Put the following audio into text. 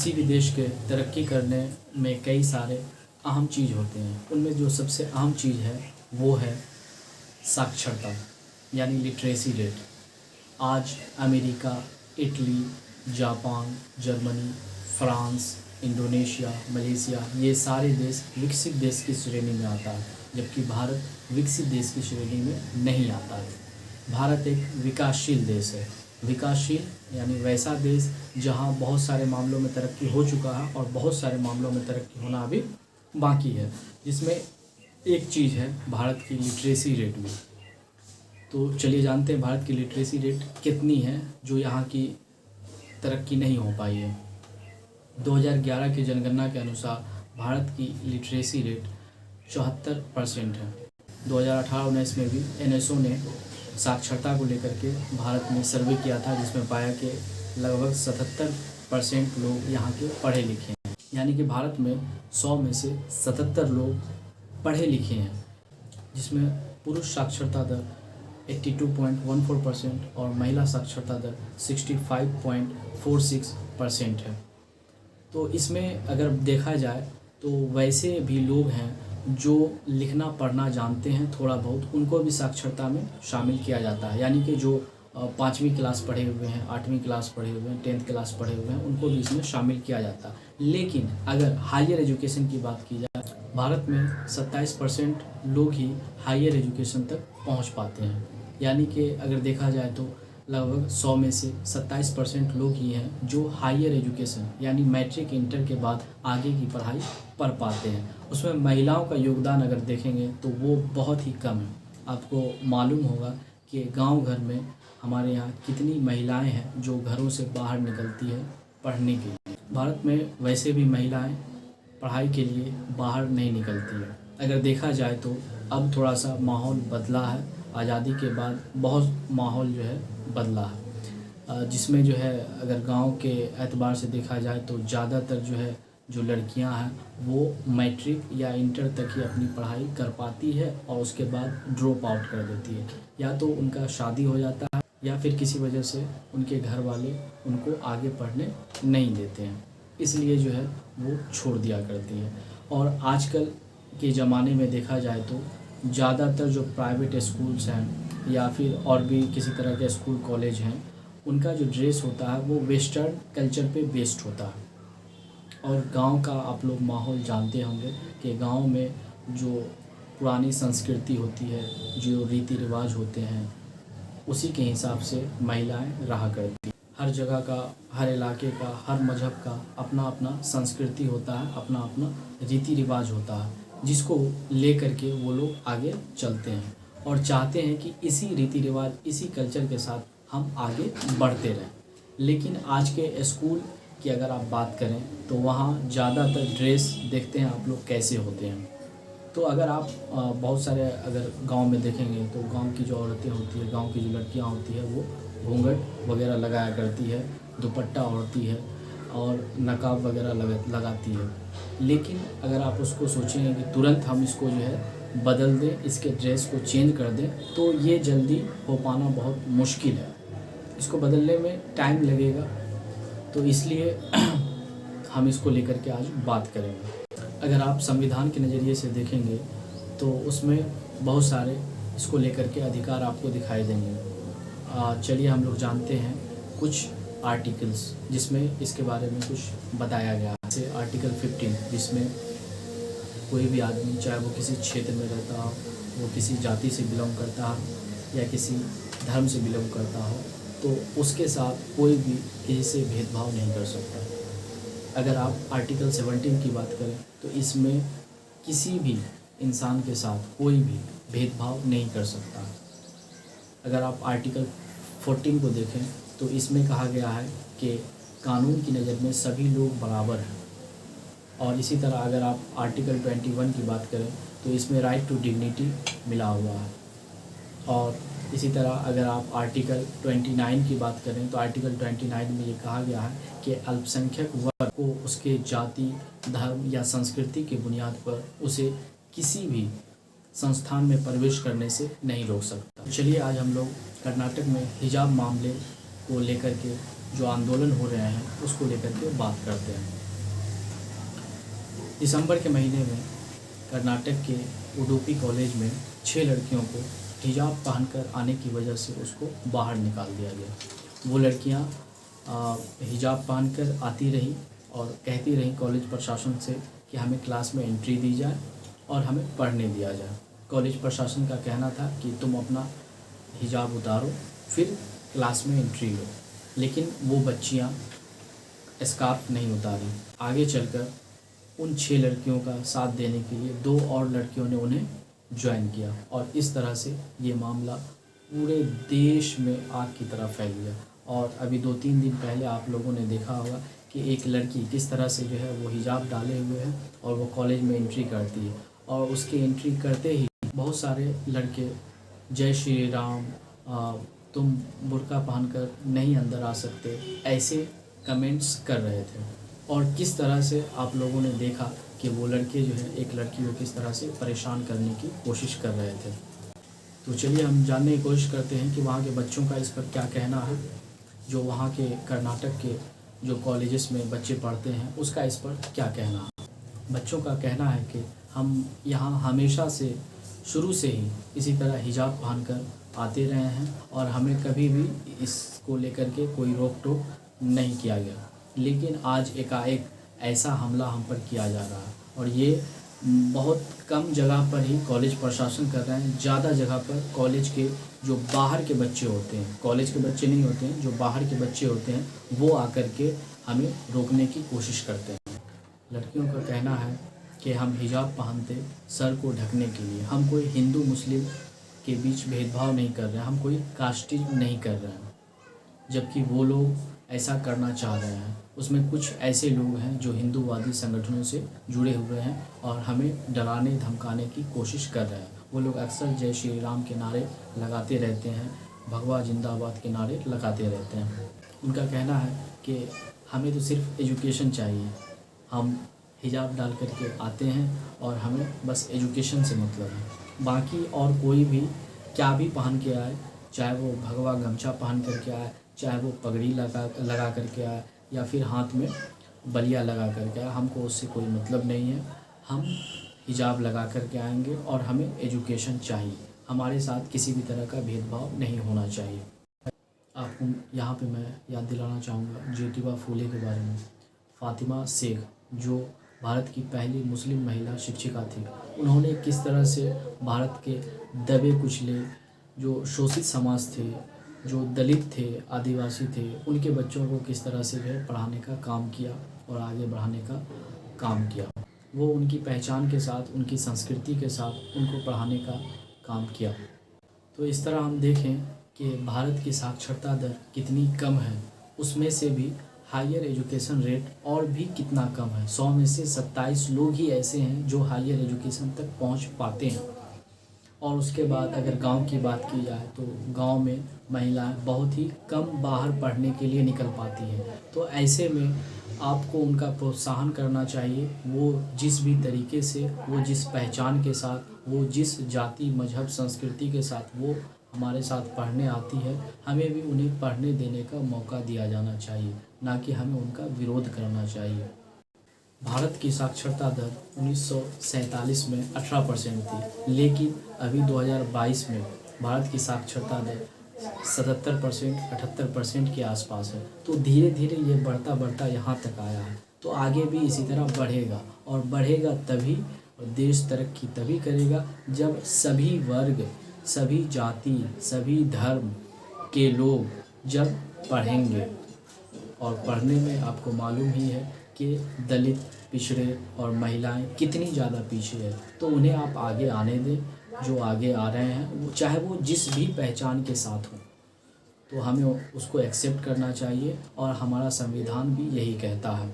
किसी भी देश के तरक्की करने में कई सारे अहम चीज़ होते हैं। उनमें जो सबसे अहम चीज़ है वो है साक्षरता यानी लिटरेसी रेट। आज America, Italy, Japan, Germany, France, Indonesia, Malaysia ये सारे देश विकसित देश की श्रेणी में आता है, जबकि भारत विकसित देश की श्रेणी में नहीं आता है। भारत एक विकासशील देश है। विकासशील यानी वैसा देश जहां बहुत सारे मामलों में तरक्की हो चुका है और बहुत सारे मामलों में तरक्की होना अभी बाकी है, जिसमें एक चीज़ है भारत की लिटरेसी रेट भी। तो चलिए जानते हैं भारत की लिटरेसी रेट कितनी है जो यहाँ की तरक्की नहीं हो पाई है। 2011 की जनगणना के अनुसार भारत की लिटरेसी रेट 74% है। 2018-19 में भी एनएसओ ने साक्षरता को लेकर के भारत में सर्वे किया था, जिसमें पाया कि लगभग 77% लोग यहाँ के पढ़े लिखे हैं। यानी कि भारत में 100 में से 77 लोग पढ़े लिखे हैं, जिसमें पुरुष साक्षरता दर 82.14% और महिला साक्षरता दर 65.46% है। तो इसमें अगर देखा जाए तो वैसे भी लोग हैं जो लिखना पढ़ना जानते हैं थोड़ा बहुत, उनको भी साक्षरता में शामिल किया जाता है। यानी कि जो 5वीं क्लास पढ़े हुए हैं, 8वीं क्लास पढ़े हुए हैं, 10th क्लास पढ़े हुए हैं, उनको भी इसमें शामिल किया जाता है। लेकिन अगर हायर एजुकेशन की बात की जाए, भारत में 27% लोग ही हायर एजुकेशन तक पहुंच पाते हैं। यानी कि अगर देखा जाए तो लगभग 100 में से 27% लोग ही हैं जो हायर एजुकेशन यानी मैट्रिक इंटर के बाद आगे की पढ़ाई पढ़ पाते हैं। उसमें महिलाओं का योगदान अगर देखेंगे तो वो बहुत ही कम है। आपको मालूम होगा कि गांव घर में हमारे यहाँ कितनी महिलाएं हैं जो घरों से बाहर निकलती है पढ़ने के लिए। भारत में वैसे भी महिलाएं पढ़ाई के लिए बाहर नहीं निकलती है। अगर देखा जाए तो अब थोड़ा सा माहौल बदला है, आज़ादी के बाद बहुत माहौल जो है बदला है, जिसमें जो है अगर गांव के एतबार से देखा जाए तो ज़्यादातर जो है जो लड़कियां हैं वो मैट्रिक या इंटर तक ही अपनी पढ़ाई कर पाती है और उसके बाद ड्रॉप आउट कर देती है। या तो उनका शादी हो जाता है या फिर किसी वजह से उनके घर वाले उनको आगे पढ़ने नहीं देते हैं, इसलिए जो है वो छोड़ दिया करती है। और आजकल के ज़माने में देखा जाए तो ज़्यादातर जो प्राइवेट स्कूल्स हैं या फिर और भी किसी तरह के स्कूल कॉलेज हैं, उनका जो ड्रेस होता है वो वेस्टर्न कल्चर पे बेस्ड होता है। और गांव का आप लोग माहौल जानते होंगे कि गांव में जो पुरानी संस्कृति होती है, जो रीति रिवाज होते हैं, उसी के हिसाब से महिलाएं रहा करती हैं। हर जगह का, हर इलाके का, हर मज़हब का अपना अपना संस्कृति होता है, अपना अपना रीति रिवाज होता है, जिसको ले करके वो लोग आगे चलते हैं और चाहते हैं कि इसी रीति रिवाज, इसी कल्चर के साथ हम आगे बढ़ते रहें। लेकिन आज के स्कूल की अगर आप बात करें तो वहाँ ज़्यादातर ड्रेस देखते हैं आप लोग कैसे होते हैं। तो अगर आप बहुत सारे अगर गांव में देखेंगे तो गांव की जो औरतें होती है, गांव की जो लड़कियां होती है, वो घूंघट वगैरह लगाया करती है, दुपट्टा ओढ़ती है और नकाब वगैरह लगाती है। लेकिन अगर आप उसको सोचेंगे कि तुरंत हम इसको जो है बदल दें, इसके ड्रेस को चेंज कर दें, तो ये जल्दी हो पाना बहुत मुश्किल है। इसको बदलने में टाइम लगेगा, तो इसलिए हम इसको लेकर के आज बात करेंगे। अगर आप संविधान के नज़रिए से देखेंगे तो उसमें बहुत सारे इसको लेकर के अधिकार आपको दिखाई देंगे। चलिए हम लोग जानते हैं कुछ आर्टिकल्स जिसमें इसके बारे में कुछ बताया गया है। जैसे आर्टिकल 15, जिसमें कोई भी आदमी, चाहे वो किसी क्षेत्र में रहता हो, वो किसी जाति से बिलोंग करता हो या किसी धर्म से बिलोंग करता हो, तो उसके साथ कोई भी किसी से भेदभाव नहीं कर सकता। अगर आप आर्टिकल 17 की बात करें तो इसमें किसी भी इंसान के साथ कोई भी भेदभाव नहीं कर सकता। अगर आप आर्टिकल 14 को देखें तो इसमें कहा गया है कि कानून की नज़र में सभी लोग बराबर हैं। और इसी तरह अगर आप आर्टिकल 21 की बात करें तो इसमें राइट टू डिग्निटी मिला हुआ है। और इसी तरह अगर आप आर्टिकल 29 की बात करें तो आर्टिकल 29 में ये कहा गया है कि अल्पसंख्यक वर्ग को उसके जाति, धर्म या संस्कृति के बुनियाद पर उसे किसी भी संस्थान में प्रवेश करने से नहीं रोक सकता। चलिए आज हम लोग कर्नाटक में हिजाब मामले को लेकर के जो आंदोलन हो रहे हैं उसको लेकर के बात करते हैं। दिसंबर के महीने में कर्नाटक के उडुपी कॉलेज में 6 लड़कियों को हिजाब पहनकर आने की वजह से उसको बाहर निकाल दिया गया। वो लड़कियां हिजाब पहनकर आती रहीं और कहती रहीं कॉलेज प्रशासन से कि हमें क्लास में एंट्री दी जाए और हमें पढ़ने दिया जाए। कॉलेज प्रशासन का कहना था कि तुम अपना हिजाब उतारो फिर क्लास में एंट्री लो, लेकिन वो बच्चियां स्कार्फ नहीं उतारी। आगे चलकर उन 6 लड़कियों का साथ देने के लिए 2 और लड़कियों ने उन्हें ज्वाइन किया और इस तरह से ये मामला पूरे देश में आग की तरह फैल गया। और अभी 2-3 दिन पहले आप लोगों ने देखा होगा कि एक लड़की किस तरह से जो है वो हिजाब डाले हुए है और वो कॉलेज में एंट्री करती है और उसके एंट्री करते ही बहुत सारे लड़के जय श्री राम, तुम बुर्का पहनकर नहीं अंदर आ सकते, ऐसे कमेंट्स कर रहे थे। और किस तरह से आप लोगों ने देखा कि वो लड़के जो है एक लड़की को किस तरह से परेशान करने की कोशिश कर रहे थे। तो चलिए हम जानने की कोशिश करते हैं कि वहाँ के बच्चों का इस पर क्या कहना है, जो वहाँ के कर्नाटक के जो कॉलेजेस में बच्चे पढ़ते हैं उसका इस पर क्या कहना है। बच्चों का कहना है कि हम यहाँ हमेशा से शुरू से ही इसी तरह हिजाब पहनकर आते रहे हैं और हमें कभी भी इसको लेकर के कोई रोक टोक नहीं किया गया, लेकिन आज एकाएक ऐसा हमला हम पर किया जा रहा है और ये बहुत कम जगह पर ही कॉलेज प्रशासन कर रहे हैं। ज़्यादा जगह पर कॉलेज के जो बाहर के बच्चे होते हैं, कॉलेज के बच्चे नहीं होते हैं, जो बाहर के बच्चे होते हैं वो आकर के हमें रोकने की कोशिश करते हैं। लड़कियों का कहना है कि हम हिजाब पहनते सर को ढकने के लिए, हम कोई हिंदू मुस्लिम के बीच भेदभाव नहीं कर रहे हैं, हम कोई कास्टिज़ नहीं कर रहे हैं, जबकि वो लोग ऐसा करना चाह रहे हैं। उसमें कुछ ऐसे लोग हैं जो हिंदूवादी संगठनों से जुड़े हुए हैं और हमें डराने धमकाने की कोशिश कर रहे हैं। वो लोग अक्सर जय श्री राम के नारे लगाते रहते हैं, भगवा जिंदाबाद के नारे लगाते रहते हैं। उनका कहना है कि हमें तो सिर्फ एजुकेशन चाहिए, हम हिजाब डाल करके आते हैं और हमें बस एजुकेशन से मतलब है, बाकी और कोई भी क्या भी पहन के आए, चाहे वो भगवा गमछा पहन करके आए, चाहे वो पगड़ी लगा करके आए या फिर हाथ में बलिया लगा करके आए, हमको उससे कोई मतलब नहीं है। हम हिजाब लगा करके आएंगे और हमें एजुकेशन चाहिए, हमारे साथ किसी भी तरह का भेदभाव नहीं होना चाहिए। आपको यहाँ पे मैं याद दिलाना चाहूँगा ज्योतिबा फूले के बारे में। फ़ातिमा शेख जो भारत की पहली मुस्लिम महिला शिक्षिका थी, उन्होंने किस तरह से भारत के दबे कुचले जो शोषित समाज थे, जो दलित थे, आदिवासी थे, उनके बच्चों को किस तरह से जो है पढ़ाने का काम किया और आगे बढ़ाने का काम किया। वो उनकी पहचान के साथ, उनकी संस्कृति के साथ उनको पढ़ाने का काम किया। तो इस तरह हम देखें कि भारत की साक्षरता दर कितनी कम है, उसमें से भी हायर एजुकेशन रेट और भी कितना कम है। 100 में से 27 लोग ही ऐसे हैं जो हायर एजुकेशन तक पहुंच पाते हैं। और उसके बाद अगर गांव की बात की जाए तो गांव में महिलाएं बहुत ही कम बाहर पढ़ने के लिए निकल पाती हैं। तो ऐसे में आपको उनका प्रोत्साहन करना चाहिए। वो जिस भी तरीके से, वो जिस पहचान के साथ, वो जिस जाति मजहब संस्कृति के साथ वो हमारे साथ पढ़ने आती है, हमें भी उन्हें पढ़ने देने का मौका दिया जाना चाहिए, ना कि हमें उनका विरोध करना चाहिए। भारत की साक्षरता दर 1947 में 18% थी, लेकिन अभी 2022 में भारत की साक्षरता दर 77% 78% के आसपास है। तो धीरे धीरे ये बढ़ता बढ़ता यहाँ तक आया है। तो आगे भी इसी तरह बढ़ेगा और बढ़ेगा तभी, और देश तरक्की तभी करेगा जब सभी वर्ग, सभी जाति, सभी धर्म के लोग जब पढ़ेंगे। और पढ़ने में आपको मालूम ही है कि दलित, पिछड़े और महिलाएं कितनी ज़्यादा पीछे है। तो उन्हें आप आगे आने दें, जो आगे आ रहे हैं वो चाहे वो जिस भी पहचान के साथ हो, तो हमें उसको एक्सेप्ट करना चाहिए और हमारा संविधान भी यही कहता है।